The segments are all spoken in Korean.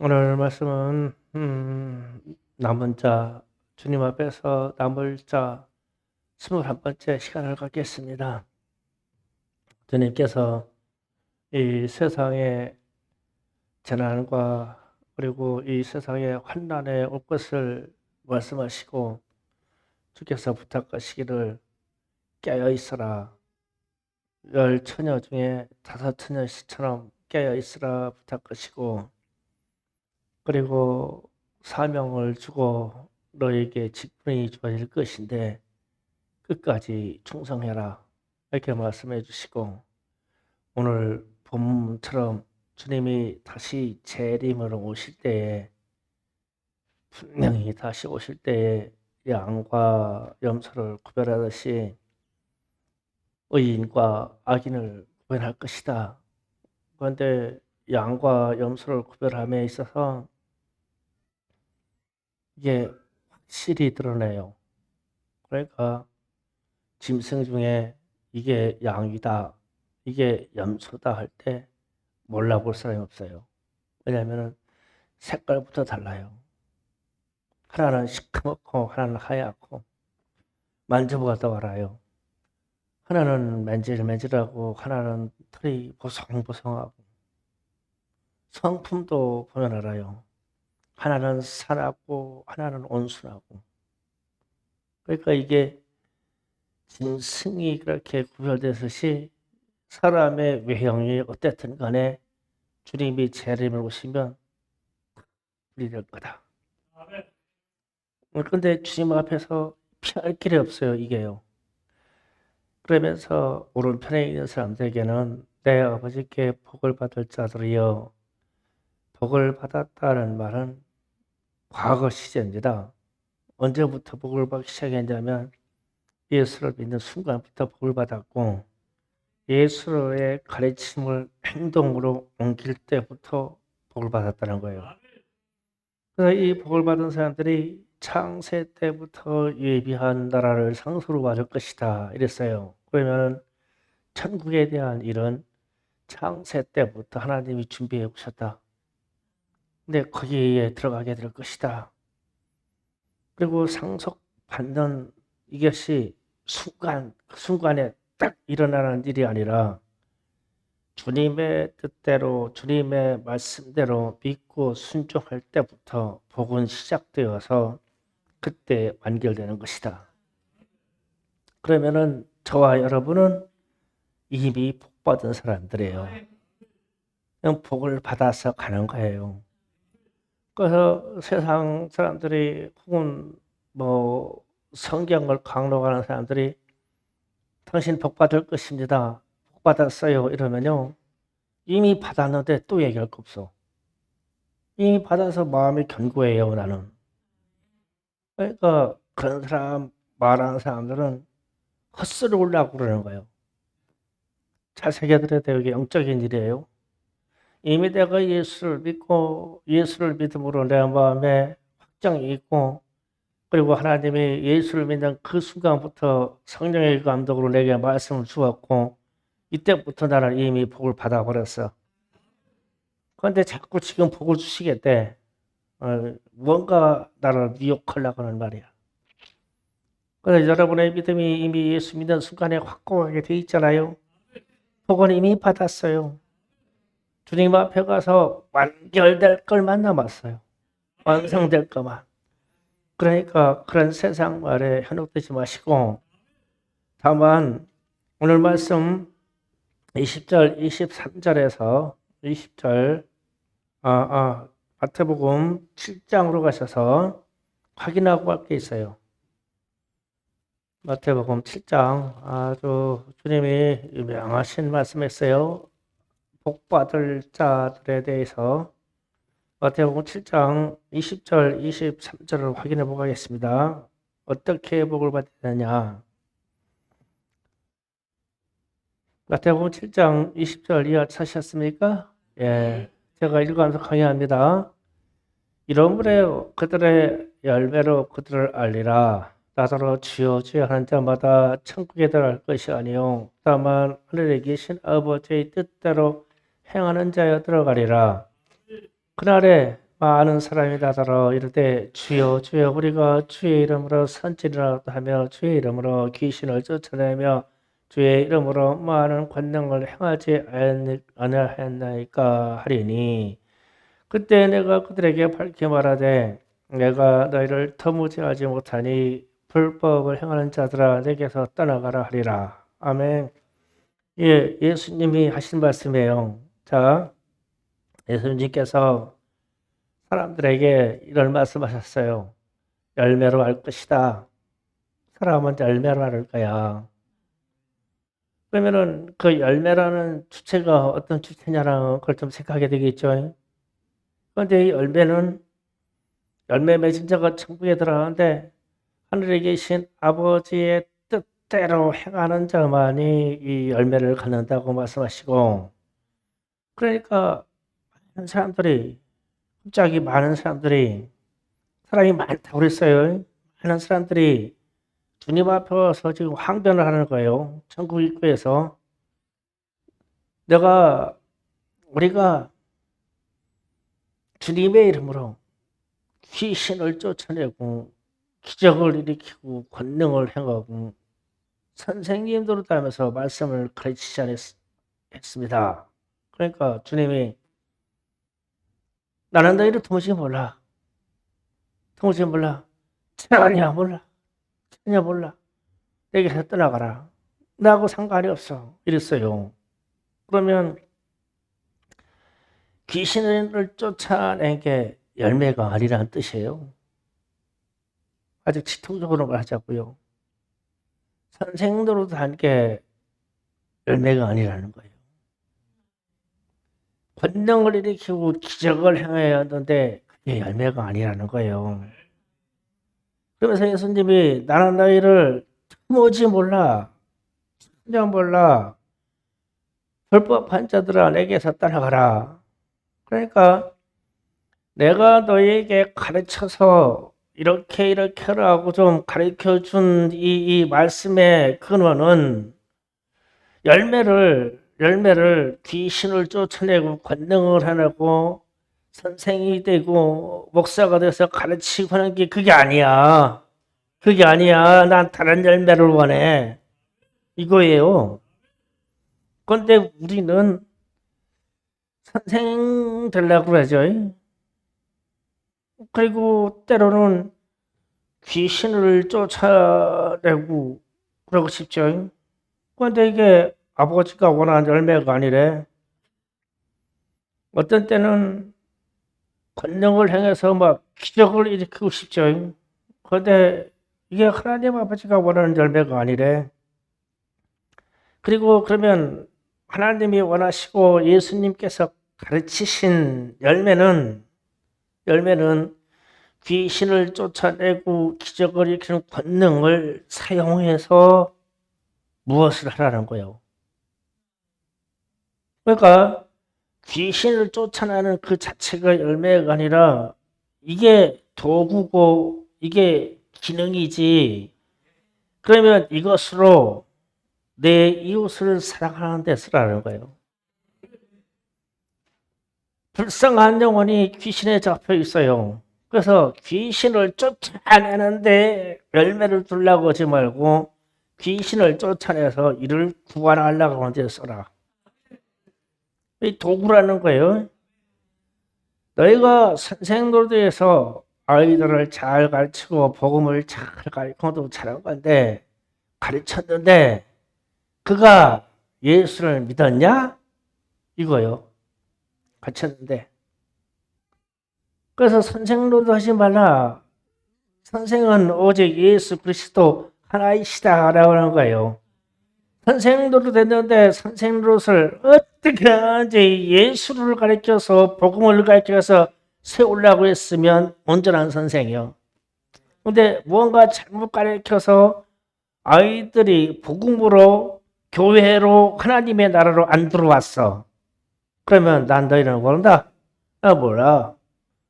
오늘 말씀은 남은 자, 주님 앞에서 남을 자 21번째 시간을 갖겠습니다. 주님께서 이 세상의 재난과 그리고 이 세상의 환난에 올 것을 말씀하시고 주께서 부탁하시기를 깨어 있어라. 열 처녀 중에 다섯 처녀처럼 깨어 있으라 부탁하시고 그리고 사명을 주고 너에게 직분이 주어질 것인데 끝까지 충성해라 이렇게 말씀해 주시고 오늘 본문처럼 주님이 다시 재림으로 오실 때에 분명히 다시 오실 때에 양과 염소를 구별하듯이 의인과 악인을 구별할 것이다. 그런데 양과 염소를 구별함에 있어서 이게 확실히 드러내요. 그러니까 짐승 중에 이게 양이다, 이게 염소다 할 때 몰라볼 사람이 없어요. 왜냐하면 색깔부터 달라요. 하나는 시커멓고 하나는 하얗고 만져봐도 알아요. 하나는 맨질맨질하고 하나는 털이 보송보송하고 성품도 보면 알아요. 하나는 사납고 하나는 온순하고. 그러니까 이게 짐승이 그렇게 구별되듯이 사람의 외형이 어땠든 간에 주님이 재림을 오시면 불이 될 거다. 그런데 주님 앞에서 피할 길이 없어요. 이게요. 그러면서 오른편에 있는 사람들에게는 내 아버지께 복을 받을 자들이여, 복을 받았다는 말은 과거 시제입니다. 언제부터 복을 받기 시작했냐면 예수를 믿는 순간부터 복을 받았고 예수의 가르침을 행동으로 옮길 때부터 복을 받았다는 거예요. 그래서 이 복을 받은 사람들이 창세 때부터 예비한 나라를 상속으로 받을 것이다 이랬어요. 그러면 천국에 대한 일은 창세 때부터 하나님이 준비해 오셨다. 근데 거기에 들어가게 될 것이다. 그리고 상속받는 이것이 순간에 딱 일어나는 일이 아니라 주님의 뜻대로 주님의 말씀대로 믿고 순종할 때부터 복은 시작되어서 그때 완결되는 것이다. 그러면은 저와 여러분은 이미 복받은 사람들이에요. 그냥 복을 받아서 가는 거예요. 그래서 세상 사람들이 혹은 뭐 성경을 강론하는 사람들이 당신 복 받을 것입니다. 복 받았어요. 이러면요. 이미 받았는데 또 얘기할 거 없어. 이미 받아서 마음이 견고해요, 나는. 그러니까 그런 사람, 말하는 사람들은 헛소리 올라고 그러는 거예요. 잘 새겨들어야 돼요. 이게 영적인 일이에요. 이미 내가 예수를 믿고 예수를 믿음으로 내 마음에 확정이 있고 그리고 하나님이 예수를 믿는 그 순간부터 성령의 감독으로 내게 말씀을 주었고 이때부터 나는 이미 복을 받아버렸어. 그런데 자꾸 지금 복을 주시겠대. 뭔가 나를 미혹하려고 하는 말이야. 그래서 여러분의 믿음이 이미 예수 믿는 순간에 확고하게 돼 있잖아요. 복은 이미 받았어요. 주님 앞에 가서 완결될 걸만 남았어요. 완성될 것만. 그러니까 그런 세상 말에 현혹되지 마시고 다만 오늘 말씀 20절, 23절에서 20절 마태복음 7장으로 가셔서 확인하고 할 게 있어요. 마태복음 7장 아주 주님이 유명하신 말씀했어요. 복받을 자들에 대해서 마태복음 7장 20절, 23절을 확인해 보겠습니다. 어떻게 복을 받느냐? 마태복음 7장 20절 이하 찾으셨습니까? 예, 제가 읽어가면서 강의합니다. 이러므로 그들의 열매로 그들을 알리라. 나더러 주여 주여 하는 자마다 천국에 들어갈 것이 아니요 다만 하늘에 계신 아버지의 뜻대로 행하는 자여 들어가리라. 그날에 많은 사람이 나더러 이르되 주여 주여 우리가 주의 이름으로 선지라도 하며 주의 이름으로 귀신을 쫓아내며 주의 이름으로 많은 권능을 행하지 아니하였나이까 하리니 그때 내가 그들에게 밝히 말하되 내가 너희를 터무지하지 못하니 불법을 행하는 자들아 내게서 떠나가라 하리라. 아멘. 예, 예수님이 하신 말씀이에요. 자, 예수님께서 사람들에게 이런 말씀하셨어요. 열매로 알 것이다. 사람은 열매로 알 거야. 그러면은 그 열매라는 주체가 어떤 주체냐라는 걸 좀 생각하게 되겠죠. 그런데 이 열매는 열매 맺은 자가 천국에 들어가는데 하늘에 계신 아버지의 뜻대로 행하는 자만이 이 열매를 갖는다고 말씀하시고 그러니까 많은 사람들이 갑자기 많은 사람들이 사람이 많다고 그랬어요. 많은 사람들이 주님 앞에 와서 지금 항변을 하는 거예요. 천국 입구에서 우리가 주님의 이름으로 귀신을 쫓아내고 기적을 일으키고 권능을 행하고 선생님들을 닮아서 말씀을 가르치지 않았습니다. 그러니까 주님이 나는 너희를 도무지 몰라. 도무지 몰라. 전혀 몰라. 전혀 몰라. 내게서 떠나가라. 나하고 상관이 없어. 이랬어요. 그러면 귀신을 쫓아낸 게 열매가 아니라는 뜻이에요. 아직 지통적으로 말하자고요. 선생님으로도 한 게 열매가 아니라는 거예요. 권능을 일으키고 기적을 행해야 하는데 그게 열매가 아니라는 거예요. 그러면서 예수님이 나는 너희를 뭐지 몰라. 전혀 몰라. 불법한 자들아 내게서 떠나가라. 그러니까 내가 너희에게 가르쳐서 이렇게 하라고 좀 가르쳐 준 이 말씀의 근원은 열매를 귀신을 쫓아내고 권능을 하고 선생이 되고 목사가 돼서 가르치고 하는 게 그게 아니야. 그게 아니야. 난 다른 열매를 원해. 이거예요. 그런데 우리는 선생 되려고 그러죠. 그리고 때로는 귀신을 쫓아내고 그러고 싶죠. 그런데 이게 아버지가 원하는 열매가 아니래. 어떤 때는 권능을 행해서 막 기적을 일으키고 싶죠. 그런데 이게 하나님 아버지가 원하는 열매가 아니래. 그리고 그러면 하나님이 원하시고 예수님께서 가르치신 열매는 귀신을 쫓아내고 기적을 일으키는 권능을 사용해서 무엇을 하라는 거예요. 그러니까 귀신을 쫓아내는 그 자체가 열매가 아니라 이게 도구고 이게 기능이지. 그러면 이것으로 내 이웃을 사랑하는 데 쓰라는 거예요. 불쌍한 영혼이 귀신에 잡혀 있어요. 그래서 귀신을 쫓아내는데 열매를 두려고 하지 말고 귀신을 쫓아내서 이를 구원하려고 하는 데 써라. 이 도구라는 거예요. 너희가 선생 노릇에서 아이들을 잘 가르치고 복음을 잘 가르쳐도 잘한 건데 가르쳤는데 그가 예수를 믿었냐? 이거요. 가르쳤는데. 그래서 선생 노릇 하지 말라. 선생은 오직 예수 그리스도 하나이시다라고 하는 거예요. 선생 노릇 했는데 선생 노릇을 어떻게 하는지 예수를 가르쳐서 복음을 가르쳐서 세우려고 했으면 온전한 선생이요. 근데 무언가 잘못 가르쳐서 아이들이 복음으로 교회로 하나님의 나라로 안 들어왔어. 그러면 난 너희는 모른다? 나 몰라.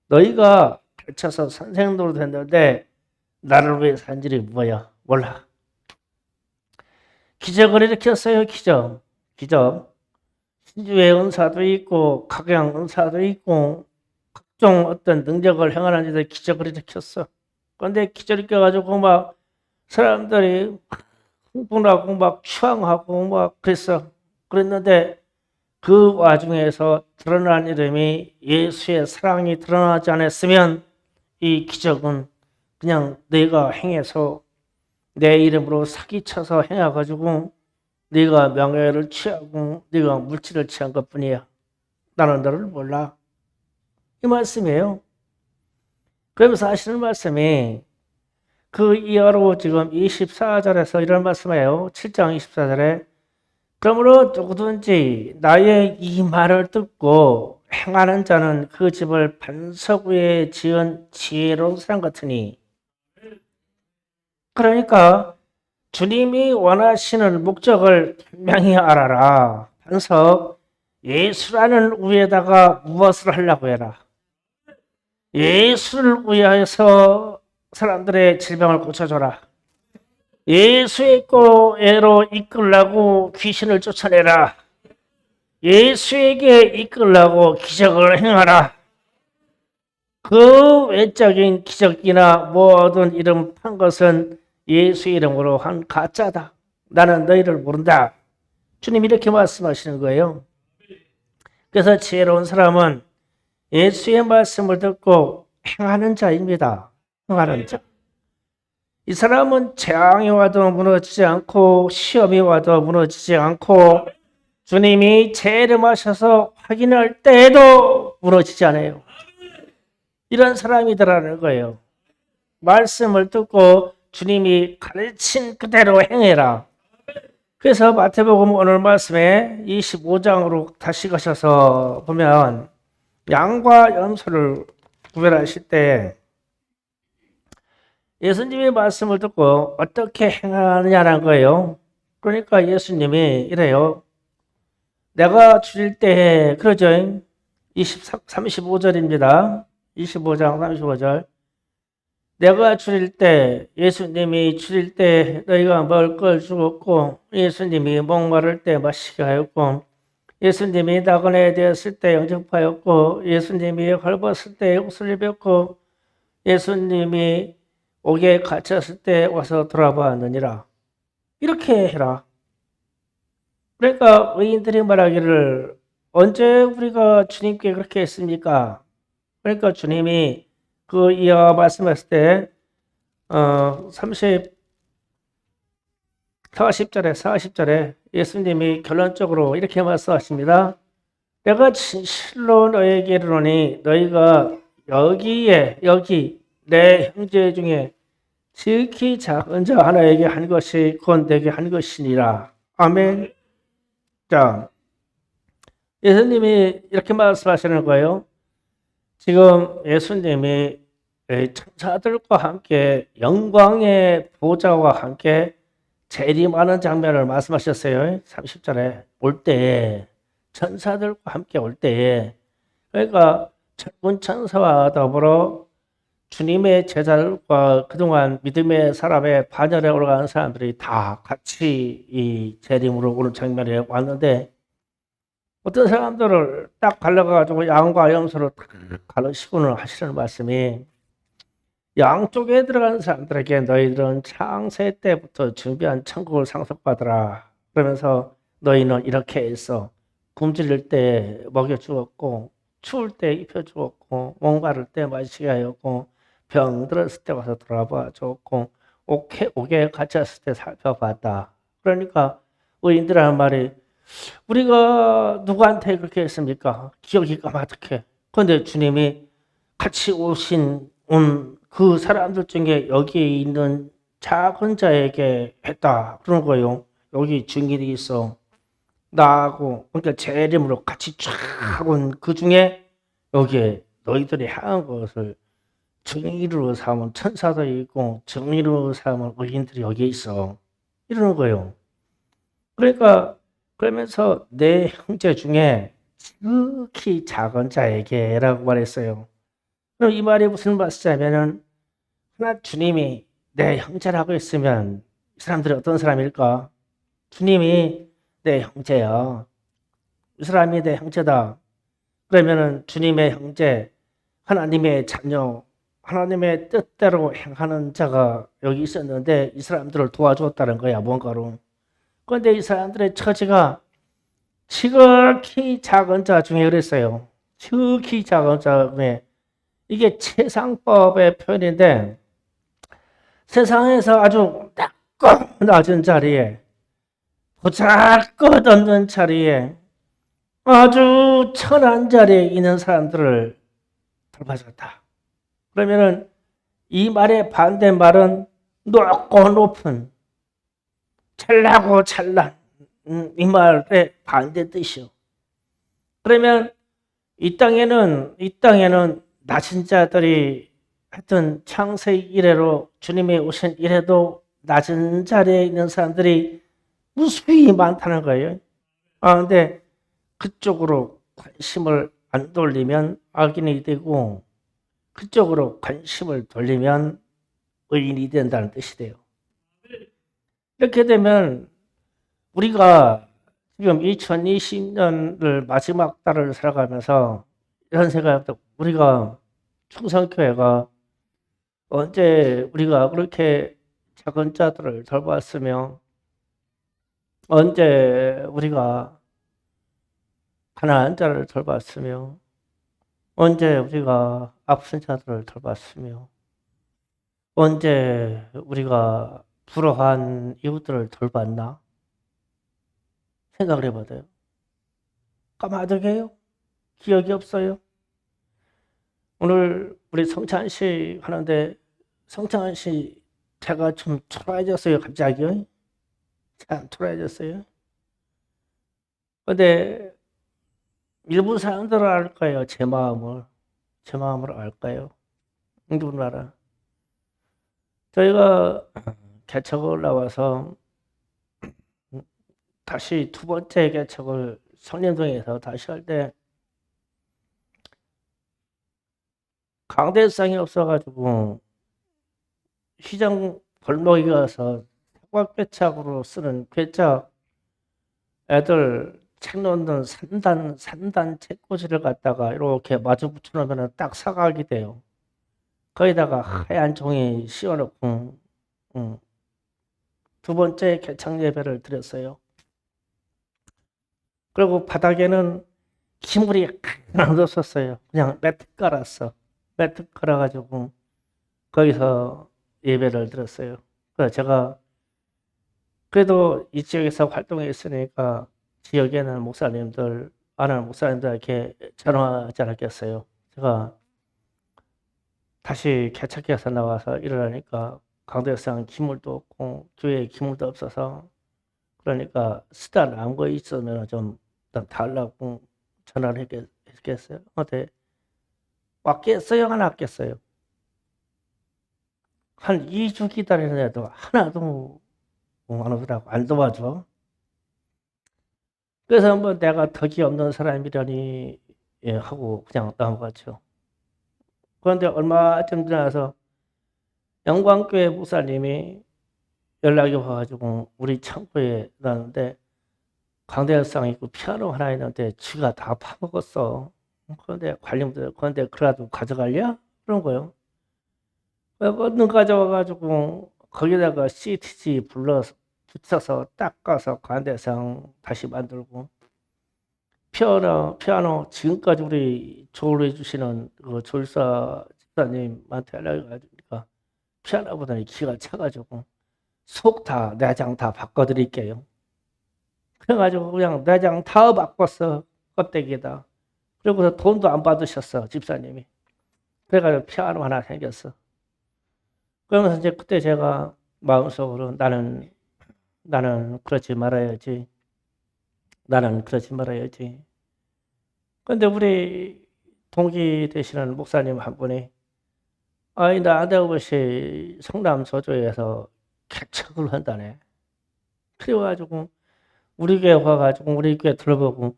너희가 가르쳐서 선생 노릇 했는데 나를 위해 산 일이 뭐야? 몰라. 기적을 일으켰어요. 기적. 신주의 은사도 있고 각양 은사도 있고 각종 어떤 능력을 행하는 이들 기적을 일으켰어. 그런데 기적을 일으켜가지고 막 사람들이 흥분하고 막 추앙하고 막 그랬어. 그랬는데 그 와중에서 드러난 이름이 예수의 사랑이 드러나지 않았으면 이 기적은 그냥 내가 행해서 내 이름으로 사기쳐서 행해가지고 네가 명예를 취하고 네가 물질을 취한 것뿐이야. 나는 너를 몰라. 이 말씀이에요. 그러면서 하시는 말씀이 그 이하로 지금 24절에서 이런 말씀이에요. 7장 24절에 그러므로 누구든지 나의 이 말을 듣고 행하는 자는 그 집을 반석 위에 지은 지혜로운 사람 같으니, 그러니까 주님이 원하시는 목적을 분명히 알아라. 반석 예수라는 위에다가 무엇을 하려고 해라. 예수를 위하여서 사람들의 질병을 고쳐줘라. 예수의 거로 이끌라고 귀신을 쫓아내라. 예수에게 이끌라고 기적을 행하라. 그 외적인 기적이나 모든 이름 판 것은 예수 이름으로 한 가짜다. 나는 너희를 모른다. 주님 이렇게 말씀하시는 거예요. 그래서 지혜로운 사람은 예수의 말씀을 듣고 행하는 자입니다. 행하는 자. 이 사람은 재앙이 와도 무너지지 않고 시험이 와도 무너지지 않고 주님이 재림하셔서 확인할 때에도 무너지지 않아요. 이런 사람이더라는 거예요. 말씀을 듣고 주님이 가르친 그대로 행해라. 그래서 마태복음 오늘 말씀에 25장으로 다시 가셔서 보면 양과 염소를 구별하실 때 예수님의 말씀을 듣고 어떻게 행하느냐는 거예요. 그러니까 예수님이 이래요. 내가 줄일 때, 그러죠? 35절입니다. 25장 35절. 내가 줄일 때, 예수님이 줄일 때 너희가 먹을 걸 주었고, 예수님이 목마를 때 마시게 하였고, 예수님이 나그네 되었을 때 영접하였고, 예수님이 헐벗을 때 옷을 입혔고, 예수님이 옥에 갇혔을 때 와서 돌아보았느니라. 이렇게 해라. 그러니까 의인들이 말하기를 언제 우리가 주님께 그렇게 했습니까? 그러니까 주님이 그 이하 말씀했을 때 40절에 예수님이 결론적으로 이렇게 말씀하십니다. 내가 진실로 너에게 이르노니 너희가 여기 내 형제 중에 지극히 작은 자 하나에게 한 것이 곧 내게 한 것이니라. 아멘. 자, 예수님이 이렇게 말씀하시는 거예요. 지금 예수님이 천사들과 함께 영광의 보좌와 함께 재림하는 장면을 말씀하셨어요. 30절에 올 때에 천사들과 함께 올 때에 그러니까 천군 천사와 더불어 주님의 제자들과 그동안 믿음의 사람의 반열에 올라가는 사람들이 다 같이 이 재림으로 오는 장면에 왔는데 어떤 사람들을 딱 갈라가지고 양과 염소를 가르치고는 하시는 말씀이 양쪽에 들어가는 사람들에게 너희들은 창세 때부터 준비한 천국을 상속받으라. 그러면서 너희는 이렇게 했어. 굶주릴 때 먹여주었고 추울 때 입혀주었고 목마를 때 마시게 하였고 병 들었을 때 와서 돌아봐 줬고 옥에 갇혔을 때 살펴봤다. 그러니까 의인들하는 말이 우리가 누구한테 그렇게 했습니까? 기억이 까마득해. 그런데 주님이 같이 온 그 사람들 중에 여기에 있는 작은 자에게 했다. 그런 거예요. 여기 증인이 있어. 나하고 그러니까 제 이름으로 같이 쫙 온 그 중에 여기에 너희들이 향한 것을 정의로 삼은 천사도 있고 정의로 삼은 의인들이 여기에 있어. 이러는 거예요. 그러니까 그러면서 내 형제 중에 지극히 작은 자에게 라고 말했어요. 그럼 이 말이 무슨 말이냐면은 하나 주님이 내 형제라고 했으면 이 사람들이 어떤 사람일까? 주님이 내 형제야. 이 사람이 내 형제다. 그러면은 주님의 형제 하나님의 자녀, 하나님의 뜻대로 행하는 자가 여기 있었는데 이 사람들을 도와줬다는 거야, 뭔가로. 그런데 이 사람들의 처지가 지극히 작은 자 중에 그랬어요. 지극히 작은 자 중에 이게 최상법의 표현인데 세상에서 아주 낮고 낮은 자리에 보잘것없는 자리에 아주 천한 자리에 있는 사람들을 돌봐줬다. 그러면은 이 말의 반대말은 높고 높은 잘나고 잘난 이 말의 반대 뜻이요. 그러면 이 땅에는 낮은 자들이 하여튼 창세 이래로 주님이 오신 이래도 낮은 자리에 있는 사람들이 무수히 많다는 거예요. 근데 그쪽으로 관심을 안 돌리면 악인이 되고 그쪽으로 관심을 돌리면 의인이 된다는 뜻이 돼요. 이렇게 되면 우리가 지금 2020년을 마지막 달을 살아가면서 이런 생각이 우리가 충성교회가 언제 우리가 그렇게 작은 자들을 돌봤으며 언제 우리가 가난한 자를 돌봤으며 언제 우리가 아픈 자들을 돌봤으며 언제 우리가 불화한 이웃들을 돌봤나 생각을 해봐도요. 까마득해요. 기억이 없어요. 오늘 우리 성찬식 하는데 성찬식 제가 좀 초라해졌어요. 갑자기요. 참 초라해졌어요. 근데 일부 사람들은 알까요? 제 마음을 알까요? 누구는 알아? 저희가 개척을 나와서 다시 두 번째 개척을 성림동에서 다시 할 때 강대상이 없어가지고 시장 골목에 가서 사각괴착으로 쓰는 괴착 애들 책 놓는 산단 책꽂이를 갖다가 이렇게 마주 붙여놓으면 딱 사각이 돼요. 거기다가 하얀 종이 씌워놓고 두 번째 개창 예배를 드렸어요. 그리고 바닥에는 기물이 하나도 없었어요. 그냥 매트 깔았어. 매트 깔아가지고 거기서 예배를 드렸어요. 그래서 제가 그래도 이 지역에서 활동했으니까 지역에는 목사님들, 아는 목사님들에게 전화하지 않았겠어요. 제가 다시 개척해서 나와서 일어나니까 강도역상 기물도 없고 교회에 기물도 없어서 그러니까 쓰다 남은 거 있으면 좀 달라고 전화를 했겠어요. 어때? 왔겠어요? 안 왔겠어요? 한 2주 기다리는데도 하나도 안 오더라고. 안 도와줘. 그래서 한번 내가 덕이 없는 사람이라니 하고 그냥 넘어갔죠. 그런데 얼마쯤 지나서 영광교회 목사님이 연락이 와가지고 우리 창고에 나는데 광대역상 있고 피아노 하나 있는데 쥐가 다 파먹었어. 그런데 관리들 그런데 그래도 가져갈려? 그런 거요. 얼른 가져와가지고 거기다가 CTG 불러서 붙여서 닦아서 관대상 다시 만들고 피아노 지금까지 우리 조율해 주시는 그 조율사 집사님한테 연락이 가니까 피아노보다는 기가 차가지고 속 다 내장 다 바꿔드릴게요. 그래가지고 그냥 내장 다 바꿨어. 껍데기에다. 그리고서 돈도 안 받으셨어 집사님이. 그래가지고 피아노 하나 생겼어. 그러면서 이제 그때 제가 마음속으로 나는 그러지 말아야지. 나는 그러지 말아야지. 근데 우리 동기 되시는 목사님 한 분이 나한테 없이 성남 소조에서 개척을 한다네. 그래가지고 우리 교회 와가지고 우리 교회 들어보고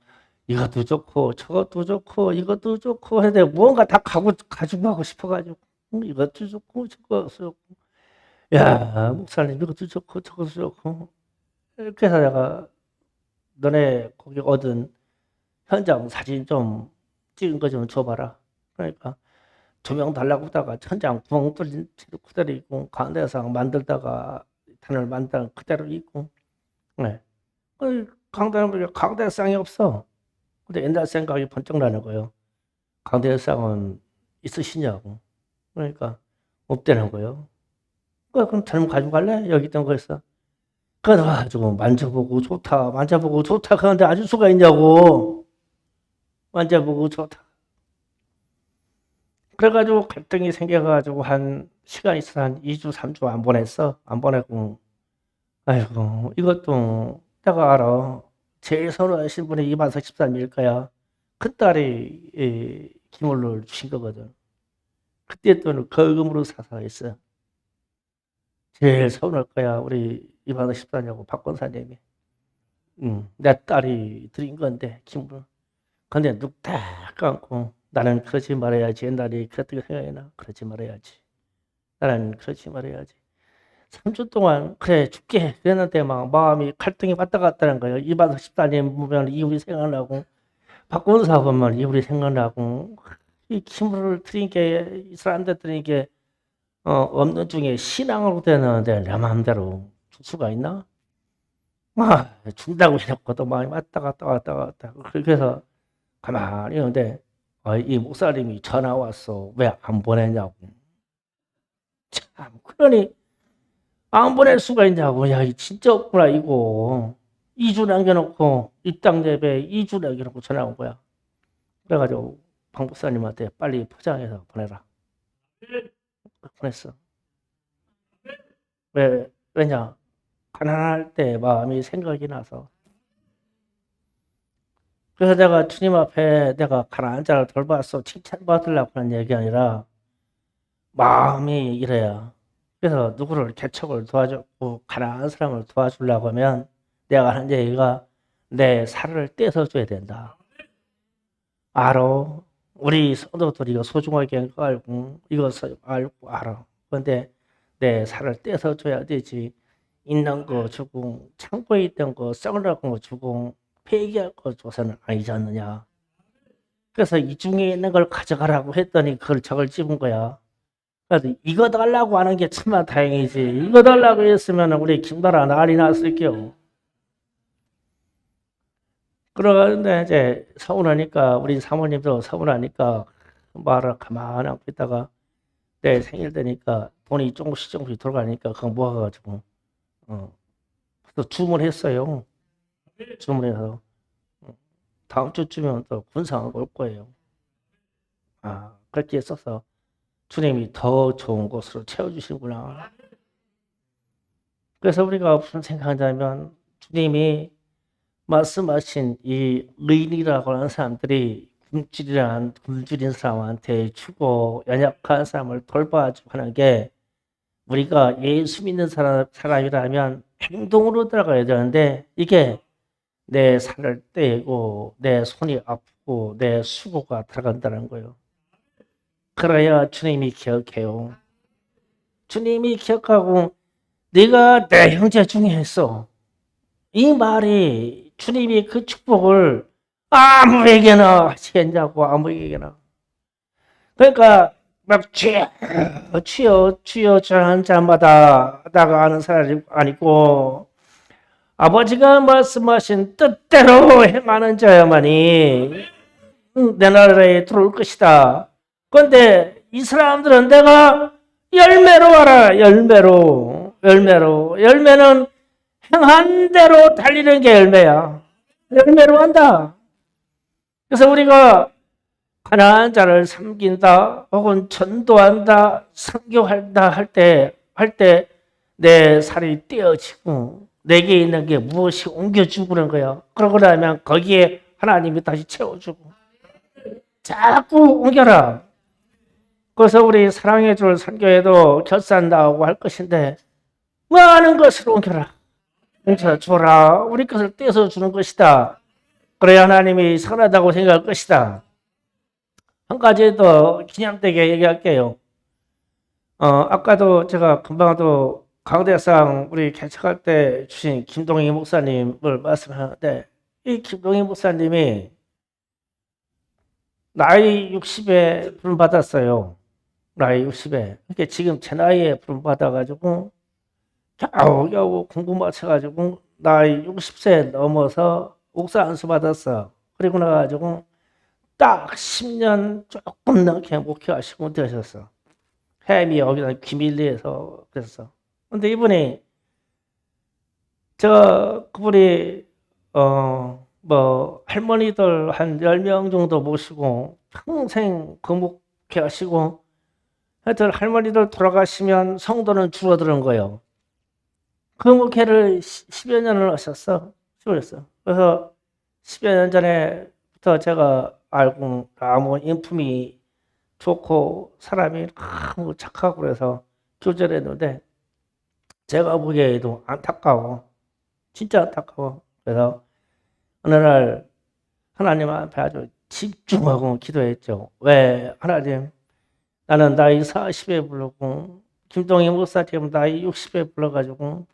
이것도 좋고 저것도 좋고 이것도 좋고 해서 뭔가 다 가지고 가고 싶어가지고 이것도 좋고 저것도 좋고 야 목사님 이것도 좋고 저것도 좋고 이렇게 해서 내가 너네 거기 얻은 현장 사진 좀 찍은 거 좀 줘봐라. 그러니까 조명 달라고 하다가 천장 구멍 뚫린 채로 그대로 있고 강대상 만들다가 단을 만들다 그대로 있고 네. 강대상이 없어. 근데 옛날 생각이 번쩍 나는 거예요. 강대상은 있으시냐고. 그러니까 없다는 거예요. 그럼 잘못 가지고 갈래? 여기 있던 거였어. 그래가지고 만져보고 좋다, 만져보고 좋다. 그런데 아줄 수가 있냐고. 만져보고 좋다. 그래가지고 갈등이 생겨가지고 한 시간 있어 한 2주, 3주 안 보냈어. 안 보내고. 아이고, 이것도 내가 알아. 제일 선호하신 분이 이만석 집사님일 거야. 큰딸이 기물을 주신 거거든. 그때 또 거금으로 사서 했어. 제일 서운할 거야. 우리 이만석 집사님하고 박 권사님이. 내 딸이 드린 건데, 기물을. 근데 뚝딱 감고 나는 그러지 말아야지. 옛날에 그랬던 게 생각이 나. 그러지 말아야지. 나는 그러지 말아야지. 3주 동안 그래 죽게 그랬는데 막 마음이 갈등이 왔다 갔다는 거예요. 이반석 집사님 보면 이불이 생각나고 박권사 보면 이불이 생각나고 이 기물을 드린 게 이 사람들 드린 게 없는 중에 신앙으로 되는데 내 마음대로 줄 수가 있나? 준다고 해놓고도 마음이 왔다 갔다 왔다 갔다 그렇게 해서 가만히 있는데 이 목사님이 전화 왔어. 왜 안 보내냐고. 참 그러니 안 보낼 수가 있냐고. 야, 이 진짜 없구나, 이거. 2주 남겨놓고, 입당 예배 2주 남겨놓고 전화 온 거야. 그래가지고, 방 목사님한테 빨리 포장해서 보내라. 보냈어. 왜냐? 가난할 때 마음이 생각이 나서. 그래서 내가 주님 앞에 내가 가난한 자를 돌봤어. 칭찬받으려고 하는 얘기 아니라, 마음이 이래야. 그래서 누구를 개척을 도와주고 가난한 사람을 도와주려고 하면 내가 하는 얘기가 내 살을 떼서줘야 된다. 알아. 우리 성도들이 이거 소중하게 알고 이것을 알고 알아. 그런데 내 살을 떼서줘야 되지. 있는 거 주고 창고에 있던 거 썩은 거 주고 폐기할 거 줘서는 아니지 않느냐. 그래서 이 중에 있는 걸 가져가라고 했더니 그걸 저걸 집은 거야. 그래서 이거 달라고 하는 게 참만 다행이지. 이거 달라고 했으면 우리 김나라 난리 났을게요. 그러는데 이제 서운하니까 우리 사모님도 서운하니까 말을 가만히 안고 있다가 내 생일 되니까 돈이 조금씩 들어가니까 그거 모아가지고 또 주문했어요. 주문해서 다음 주쯤면 또 군상을 올 거예요. 그렇게 했어서 주님이 더 좋은 곳으로 채워주시구나. 그래서 우리가 무슨 생각하냐면 주님이 말씀하신 이 의인이라고 하는 사람들이 굶주린 사람한테 주고 연약한 사람을 돌봐주고 하는 게 우리가 예수 믿는 사람이라면 행동으로 들어가야 되는데 이게 내 살을 떼고 내 손이 아프고 내 수고가 들어간다는 거예요. 그래야 주님이 기억해요. 주님이 기억하고 네가 내 형제 중에 했어. 이 말이 주님이 그 축복을 아무에게나 하시겠냐고 아무에게나. 그러니까 막 주여 저한 자마다 나가 아는 사람이 아니고 아버지가 말씀하신 뜻대로 행하는 자야만이 내 나라에 들어올 것이다. 그런데 이 사람들은 내가 열매로 알아. 열매는 행한 대로 달리는 게 열매야. 열매로 한다. 그래서 우리가 가난한 자를 섬긴다, 혹은 전도한다, 선교한다 할 때 내 살이 떼어지고 내게 있는 게 무엇이 옮겨주고 그런 거야. 그러고 나면 거기에 하나님이 다시 채워주고 자꾸 옮겨라. 그래서 우리 사랑해줄 선교에도 결산 나오고 할 것인데 많은 것을 옮겨라. 줘라. 우리 것을 떼서 주는 것이다. 그래야 하나님이 선하다고 생각할 것이다. 한 가지 더 기념되게 얘기할게요. 아까도 제가 금방도 강대상 우리 개척할 때 주신 김동희 목사님을 말씀하는데 이 김동희 목사님이 나이 60에 부름 받았어요. 나이 60에. 그러니까 지금 제 나이에 부름받아가지고 겨우겨우 공부 마쳐가지고 나이 60세 넘어서 옥사 안수 받았어. 그리고 나가지고 딱 10년 조금 넘게 목회하시고 되셨어. 햄이 여기다 귀밀리에서 그랬어. 근데 이분이 그분이 뭐 할머니들 한 10명 정도 모시고 평생 금목회 하시고 하여튼 할머니들 돌아가시면 성도는 줄어드는 거예요. 금목회를 10여 년을 하셨어. 그랬어. 그래서 10여 년 전에부터 제가 알고 너무 인품이 좋고 사람이 너무 착하고 그래서 교절했는데 제가 보기에도 안타까워. 진짜 안타까워. 그래서 어느 날 하나님 앞에 아주 집중하고 기도했죠. 왜 하나님 나는 나이 40에 부르고 김동희 목사님 나이 60에 불러가지고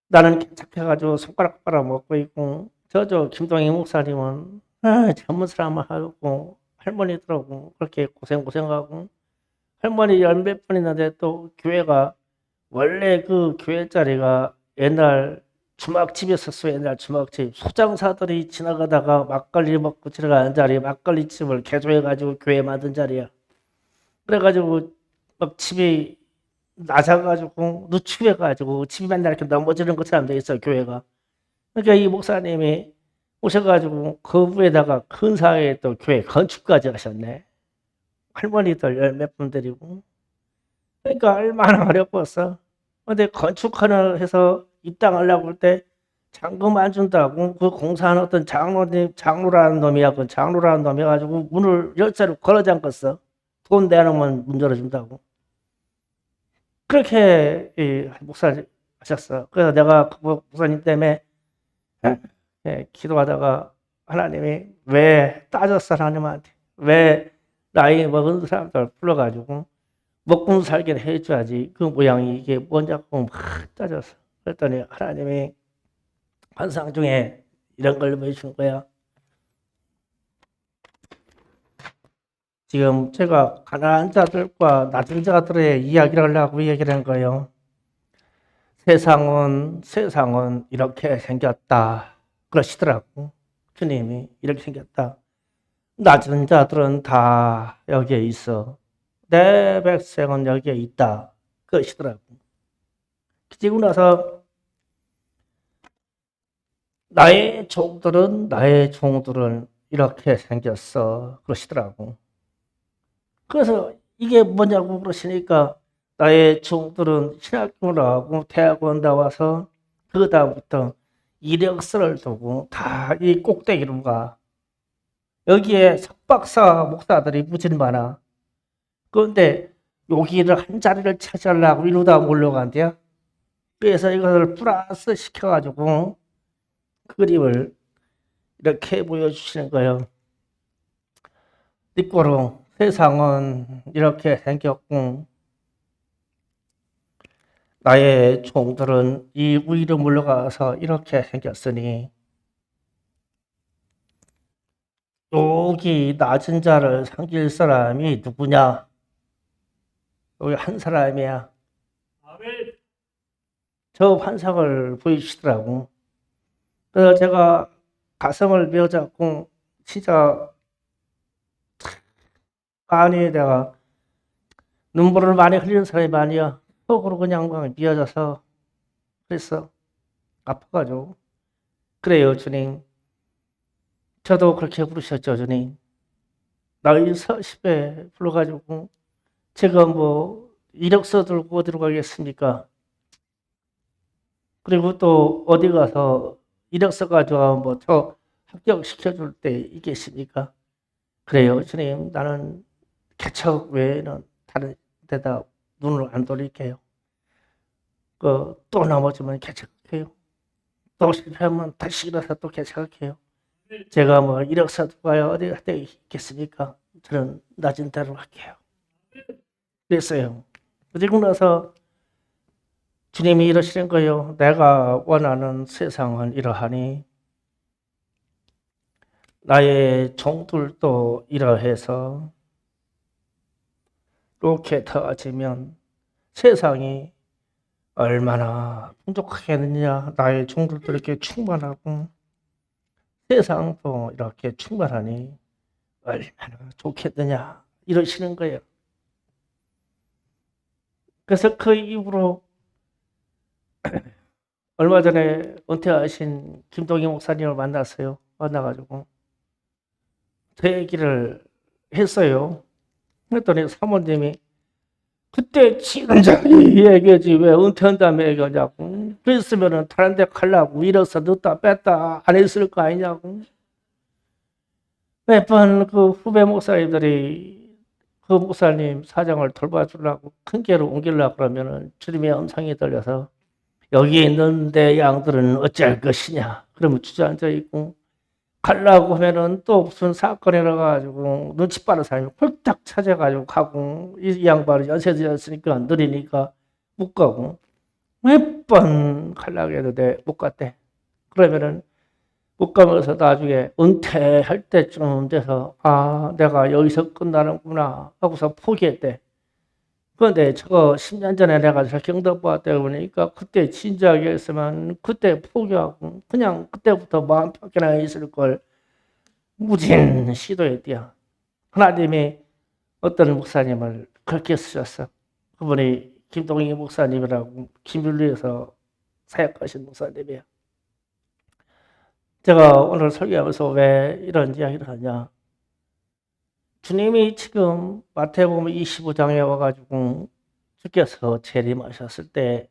나는 착해가지고 손가락 빨아먹고 있고 저저 김동희 목사님은 젊은 사람을 하고 할머니들하고 그렇게 고생하고 할머니 열 몇 분 있는데 또 교회가 원래 그 교회 자리가 옛날 주막집이었었어요. 옛날 주막집. 소장사들이 지나가다가 막걸리 먹고 지나가는 자리, 막걸리집을 개조해가지고 교회 만든 자리야. 그래가지고 막 집이 낮아가지고 누축해가지고 집이 맨날 이렇게 넘어지는 것처럼 돼 있어 교회가. 그러니까 이 목사님이 오셔가지고 그 위에다가 근사하게 또 교회 건축까지 하셨네. 할머니들 열 몇 분 데리고. 그러니까 얼마나 어렵겠어. 근데 건축하는 해서 이 땅 하려고 할 때 잔금 안 준다고 그 공사하는 어떤 장로라는 놈이야. 그 장로라는 놈이 가지고 문을 열쇠로 걸어 잠갔어. 돈 내놓으면 문 열어준다고. 그렇게 목사님 하셨어. 그래서 내가 그 목사님 때문에 기도하다가 하나님이 왜 따졌어 하나님한테 왜 나이 먹은 사람들 불러가지고 먹고 살게 해줘야지 그 모양이 이게 뭐냐고 막 따졌어. 그랬더니 하나님이 환상 중에 이런 걸 보여준 거야. 지금 제가 가난한 자들과 낮은 자들의 이야기를 하려고 얘기를 한 거예요. 세상은 이렇게 생겼다. 그러시더라고. 주님이 이렇게 생겼다. 낮은 자들은 다 여기에 있어. 내 백성은 여기에 있다. 그러시더라고. 그리고 나서 나의 종들은 이렇게 생겼어. 그러시더라고. 그래서 이게 뭐냐고 그러시니까 나의 종들은 신학교 나오고 대학원 나와서 그 다음부터 이력서를 두고 다 이 꼭대기로 가. 여기에 석박사 목사들이 무진 많아. 그런데 여기를 한 자리를 차지하려고 이러다 몰려간대요. 그래서 이것을 플러스 시켜가지고 그림을 이렇게 보여주시는 거예요. 띠꼬로 세상은 이렇게 생겼고 나의 종들은 이 위로 물러가서 이렇게 생겼으니 여기 낮은 자를 섬길 사람이 누구냐? 여기 한 사람이야. 저 환상을 보여주시더라고. 그래서 제가 가슴을 메어잡고 진짜 많이 내가 눈물을 많이 흘리는 사람이 아니야. 속으로 그냥 미어져서 그랬어. 아파가지고. 그래요, 주님. 저도 그렇게 부르셨죠, 주님. 나이 40에 불러가지고 제가 뭐 이력서 들고 어디로 가겠습니까? 그리고 또 어디 가서 이력서 가져와 뭐 저 합격시켜줄 때 있겠습니까? 그래요, 주님. 나는 개척 외에는 다른 데다 눈을 안 돌릴게요. 또 넘어지면 개척해요. 또 실패하면 다시 일어서 또 개척할게요. 제가 뭐 이력서 누가요 어디 때 있겠습니까? 저는 낮은 대로 할게요. 그랬어요. 그리고 나서 주님이 이러시는 거예요. 내가 원하는 세상은 이러하니 나의 종들도 이러해서 이렇게 터지면 세상이 얼마나 풍족하겠느냐. 나의 종들도 이렇게 충만하고 세상도 이렇게 충만하니 얼마나 좋겠느냐 이러시는 거예요. 그래서 그 이후로 얼마 전에 은퇴하신 김동희 목사님을 만났어요. 만나가지고 저 얘기를 했어요. 그랬더니 사모님이 그때 지금자리 얘기하지 왜 은퇴한다며 얘기하냐고. 그랬으면 다른 데 가려고 이래서 넣다 뺐다 안 했을 거 아니냐고. 몇 번 그 후배 목사님들이 그 목사님 사정을 돌봐주려고 큰 교회로 옮기려고 그러면은 주님의 음성이 들려서 여기 있는 내 양들은 어찌할 것이냐. 그러면 주저앉아 있고 가려고 하면은 또 무슨 사건이 일어나가지고 눈치 빠른 사람이 홀딱 찾아가지고 가고 이 양반이 연세 들었으니까 느리니까 못 가고 몇 번 가려고 해도 못 갔대. 그러면은 못 가면서 나중에 은퇴할 때쯤 돼서 아 내가 여기서 끝나는구나 하고서 포기했대. 그런데 저거 10년 전에 내가 저 경도 보았다 보니까 그때 진지하게 했으면 그때 포기하고 그냥 그때부터 마음 편하게 있을 걸 무진 시도했대요. 하나님이 어떤 목사님을 그렇게 쓰셨어. 그분이 김동희 목사님이라고 김윤리에서 사역하신 목사님이에요. 제가 오늘 설교하면서 왜 이런 이야기를 하냐. 주님이 지금 마태복음 25장에 와가지고 주께서 재림하셨을 때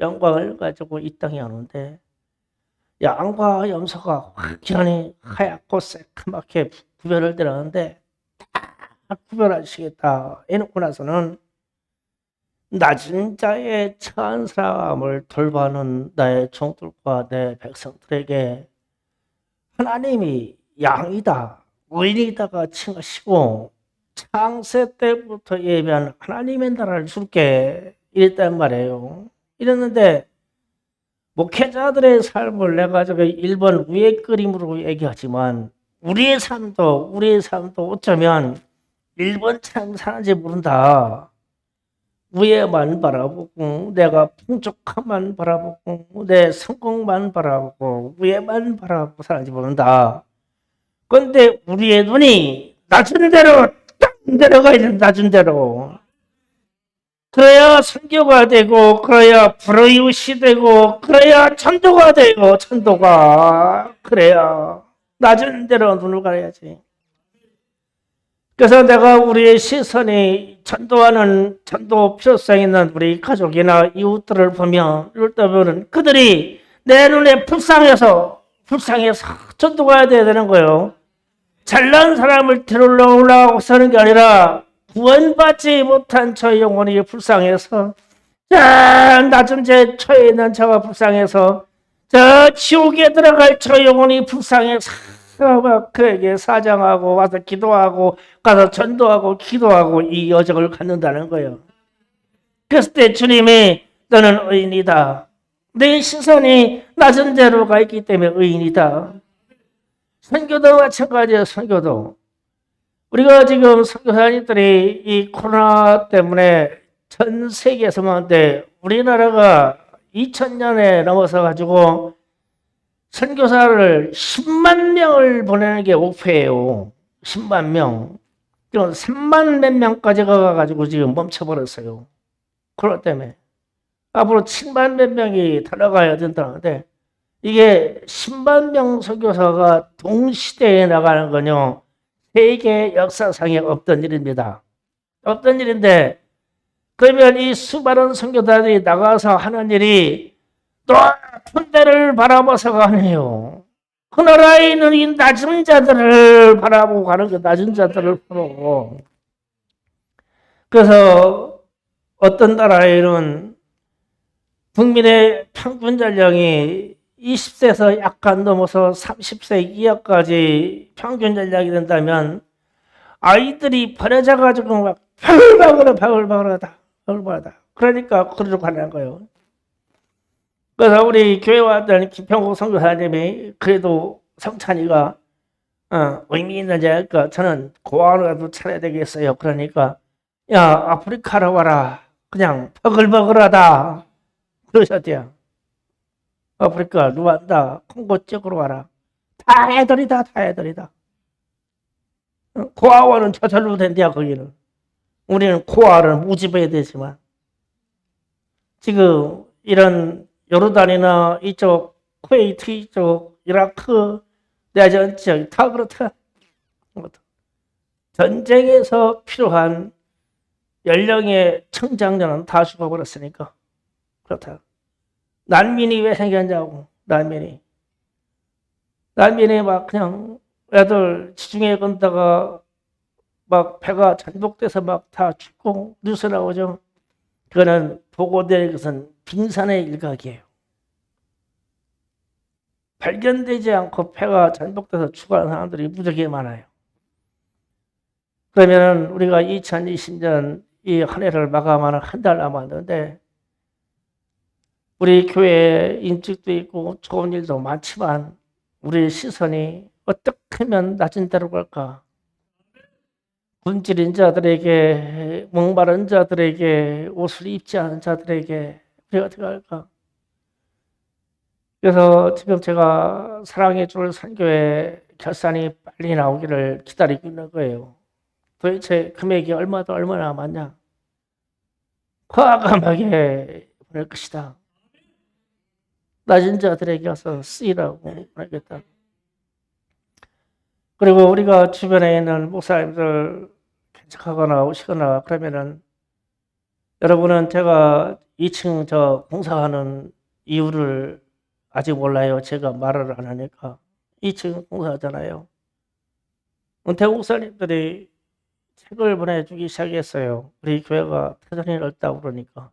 영광을 가지고 이 땅에 오는데 양과 염소가 확연히 하얗고 새카맣게 구별을 드렸는데 다 구별하시겠다 해놓고 나서는 낮은 자의 처한 사람을 돌보는 나의 종들과 내 백성들에게 하나님이 양이다, 의인이다가 칭하시고 창세 때부터 예비한 하나님의 나라를 줄게 이랬단 말이에요. 이랬는데 목회자들의 삶을 내가 저기 1번 위의 그림으로 얘기하지만 우리의 삶도 어쩌면 1번처럼 사는지 모른다. 위에만 바라보고 내가 풍족함만 바라보고 내 성공만 바라보고 위에만 바라보고 사는지 모른다. 그런데 우리의 눈이 낮은 대로 딱 내려가야 된다. 낮은 대로. 그래야 선교가 되고 그래야 불의웃이 되고 그래야 천도가 되고 천도가 그래야 낮은 데로 눈을 가려야지. 그래서 내가 우리의 시선이 전도하는 전도 필요성 있는 우리 가족이나 이웃들을 보면 이럴 때 보면 그들이 내 눈에 불쌍해서 전도가 돼야 되는 거예요. 잘난 사람을 데려오려고 서는 게 아니라 구원받지 못한 저 영혼이 불쌍해서 낮은 제 처에 있는 저가 불쌍해서 저 지옥에 들어갈 저 영혼이 불쌍해서 그에게 사정하고 와서 기도하고 가서 전도하고 기도하고 이 여정을 갖는다는 거예요. 그랬을 때 주님이 너는 의인이다. 내 시선이 낮은 데로 가 있기 때문에 의인이다. 선교도 마찬가지예요. 선교도. 우리가 지금 선교사님들이 이 코로나 때문에 전 세계에서만 우리나라가 2000년에 넘어서 가지고 선교사를 10만 명을 보내는 게 목표예요. 10만 명. 3만 몇 명까지 가가지고 지금 멈춰버렸어요. 코로나 때문에. 앞으로 7만 몇 명이 달려가야 된다는데 이게 10만 명 선교사가 동시대에 나가는 건요. 세계 역사상에 없던 일입니다. 없던 일인데 그러면 이 수많은 선교사들이 나가서 하는 일이 높은 데를 바라봐서 가네요. 그 나라에 있는 이 낮은 자들을 바라보고 가는 거, 낮은 자들을 보고. 그래서 어떤 나라에는 국민의 평균 연령이 20세에서 약간 넘어서 30세 이하까지 평균 연령이 된다면 아이들이 버려져 가지고 막 바글바글하다. 그러니까 그러러 가는 거예요. 그래서 우리 교회 왔던 김평국 선교사님이 그래도 성찬이가 의미 있는 자니까 저는 고아라도 차려야 되겠어요. 그러니까 야, 아프리카로 와라. 그냥 버글버글하다. 그러셨대요. 아프리카, 루안다, 콩고 쪽으로 와라. 다 애들이다, 다 애들이다. 고아원은 저절로 된대요, 거기는. 우리는 고아를 모집해야 되지만. 지금 이런 요르단이나 이쪽, 쿠웨이트 이쪽, 이라크, 내전 지역 다 그렇다. 전쟁에서 필요한 연령의 청장년은 다 죽어버렸으니까. 그렇다. 난민이 왜 생겼냐고, 난민이. 난민이 막 그냥 애들 지중해 건다가 막 배가 전복돼서 막 다 죽고 뉴스 나오죠. 그거는 보고될 것은 빙산의 일각이에요. 발견되지 않고 배가 전복돼서 죽어가는 사람들이 무지하게 많아요. 그러면 우리가 2020년 이 한 해를 마감하는 한 달 남았는데 우리 교회에 인직도 있고 좋은 일도 많지만 우리 시선이 어떻게 하면 낮은 데로 갈까? 굶주린 자들에게, 목마른 자들에게, 옷을 입지 않은 자들에게 우리가 어떻게 할까? 그래서 지금 제가 사랑의 줄 선교회 결산이 빨리 나오기를 기다리고 있는 거예요. 도대체 금액이 얼마나 많냐? 과감하게 보낼 것이다. 낮은 자들에게 와서 쓰이라고 보내겠다. 그리고 우리가 주변에 있는 목사님들 개척하거나 오시거나 그러면은 여러분은 제가 2층 저 공사하는 이유를 아직 몰라요. 제가 말을 안 하니까. 2층 공사하잖아요. 은퇴 목사님들이 책을 보내주기 시작했어요. 우리 교회가 터전이 넓다고 그러니까.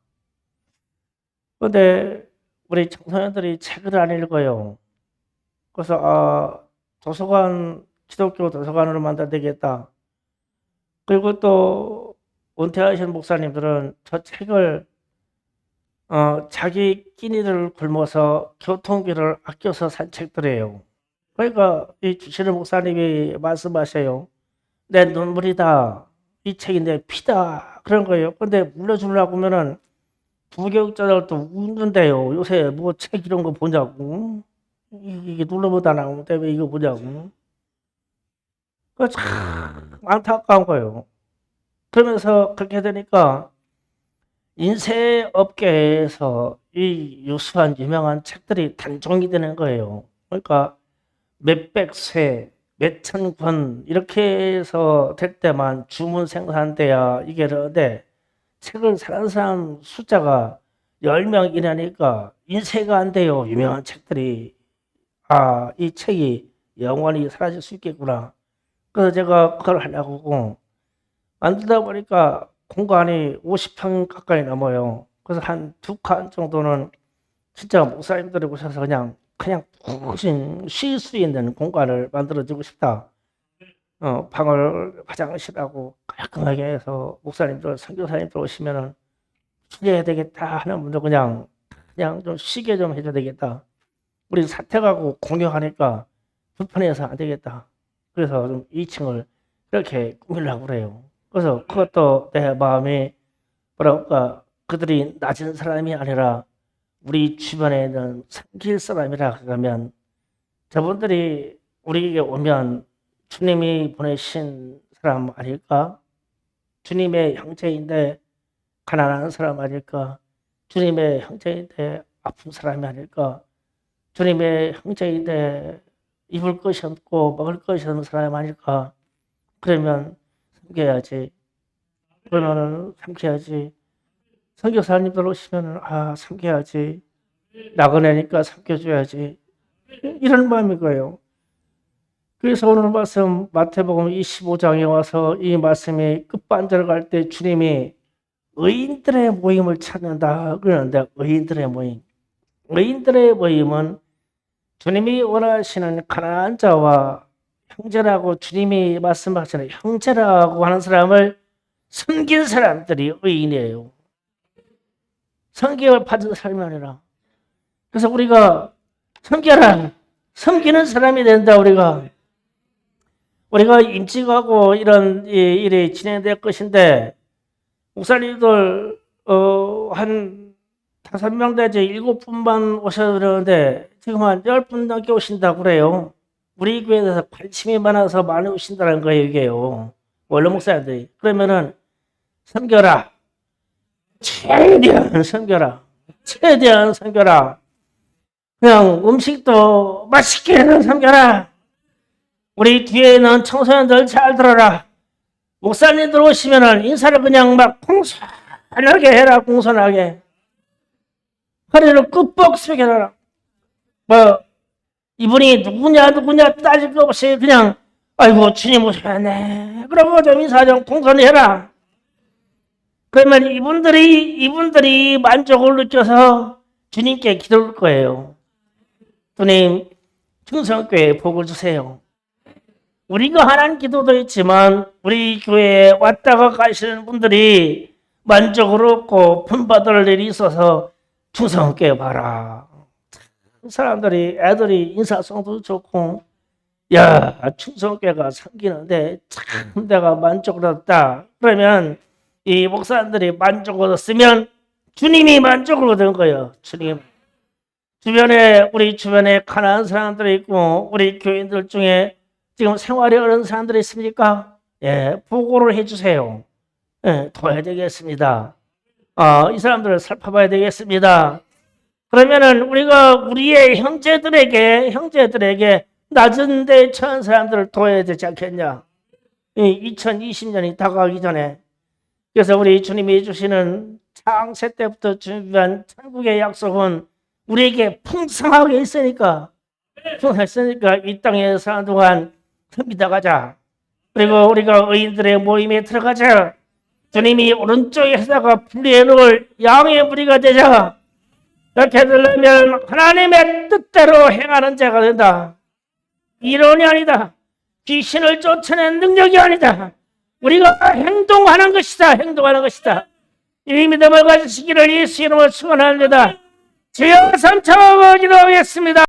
그런데 우리 청소년들이 책을 안 읽어요. 그래서 도서관, 기독교 도서관으로 만들어야 되겠다. 그리고 또 은퇴하신 목사님들은 저 책을 자기 끼니를 굶어서 교통비를 아껴서 산 책들이에요. 그러니까 이 주시는 목사님이 말씀하셔요. 내 눈물이다. 이 책이 내 피다. 그런 거예요. 근데 물려주려고 하면은 부교육자들도 웃는데요. 요새 뭐 책 이런 거 보냐고. 이게 눌러보다 나오는데 왜 이거 보냐고. 그 참 안타까운 거예요. 그러면서 그렇게 되니까 인쇄 업계에서 이 유수한 유명한 책들이 단종이 되는 거예요. 그러니까 몇백 쇄, 몇천 권 이렇게 해서 될 때만 주문 생산돼야 이게 되는데 책을 사는 사람 숫자가 10명 이내니까 인쇄가 안 돼요. 유명한 책들이. 이 책이 영원히 사라질 수 있겠구나. 그래서 제가 그걸 하려고 하고 만들다 보니까 공간이 50평 가까이 넘어요. 그래서 한 2칸 정도는 진짜 목사님들이 오셔서 그냥 푹 쉴 수 있는 공간을 만들어주고 싶다. 방을 화장실하고 깔끔하게 해서 목사님들, 선교사님들 오시면은 쉬어야 되겠다 하는 분들 그냥 좀 쉬게 좀 해줘야 되겠다. 우리 사택하고 공유하니까 불편해서 안 되겠다. 그래서 좀 2층을 이렇게 꾸미려고 그래요. 그래서 그것도 내 마음이 뭐랄까 그들이 낮은 사람이 아니라 우리 주변에 있는 섬길 사람이라 그러면 저분들이 우리에게 오면 주님이 보내신 사람 아닐까? 주님의 형제인데 가난한 사람 아닐까? 주님의 형제인데 아픈 사람이 아닐까? 주님의 형제인데 입을 것이 없고 먹을 것이 없는 사람 아닐까? 그러면 섬겨야지. 그러면은 섬겨야지. 선교사님들 오시면은 섬겨야지. 나그네니까 섬겨줘야지. 이런 마음인 거예요. 그래서 오늘 말씀 마태복음 25장에 와서 이 말씀이 끝반절 갈 때 주님이 의인들의 모임을 찾는다 그러는데 의인들의 모임. 의인들의 모임은 주님이 원하시는 가난한 자와 형제라고 주님이 말씀하시는 형제라고 하는 사람을 섬긴 사람들이 의인이에요. 성경을 받은 사람이 아니라. 그래서 우리가 섬겨라. 섬기는 사람이 된다 우리가 인직하고 이런 일이 진행될 것인데 목사님들 한 5명 되지 7분만 오셔도 되는데 지금 한 10분 넘게 오신다고 그래요. 우리 교회에서 관심이 많아서 많이 오신다는 거예요, 이게요. 원로 목사님들이. 그러면은 섬겨라. 최대한 섬겨라. 최대한 섬겨라. 그냥 음식도 맛있게 섬겨라. 우리 뒤에 있는 청소년들 잘 들어라. 목사님들 오시면은 인사를 그냥 막 공손하게 해라, 공손하게. 허리를 끄뻑 숙여라. 뭐, 이분이 누구냐 따질 거 없이 그냥, 아이고, 주님 오셨네. 그러고 좀 인사 좀 공손히 해라. 그러면 이분들이 만족을 느껴서 주님께 기도할 거예요. 주님, 충성교회에 복을 주세요. 우리가 하는 기도도 있지만 우리 교회에 왔다가 가시는 분들이 만족을 얻고 품받을 일이 있어서 충성교회 봐라. 사람들이 애들이 인사성도 좋고 야 충성교회가 생기는데 참 내가 만족을 얻었다. 그러면 이 목사님들이 만족을 얻었으면 주님이 만족을 얻은 거예요. 주님. 우리 주변에 가난한 사람들이 있고 우리 교인들 중에 지금 생활이 어려운 사람들이 있습니까? 예, 보고를 해주세요. 예, 도와야 되겠습니다. 이 사람들을 살펴봐야 되겠습니다. 그러면은 우리가 우리의 형제들에게 낮은 데 처한 사람들을 도와야 되지 않겠냐? 2020년이 다가가기 전에. 그래서 우리 주님이 주시는 창세 때부터 준비한 천국의 약속은 우리에게 풍성하게 있으니까 이 땅에 사는 동안 믿어가자. 그리고 우리가 의인들의 모임에 들어가자. 주님이 오른쪽에 하다가 분리해 놓을 양의 무리가 되자. 이렇게 되려면 하나님의 뜻대로 행하는 자가 된다. 이론이 아니다. 귀신을 쫓아낸 능력이 아니다. 우리가 행동하는 것이다. 이 믿음을 가지시기를 예수 이름으로 축원합니다. 주여 삼창하고 기도하겠습니다.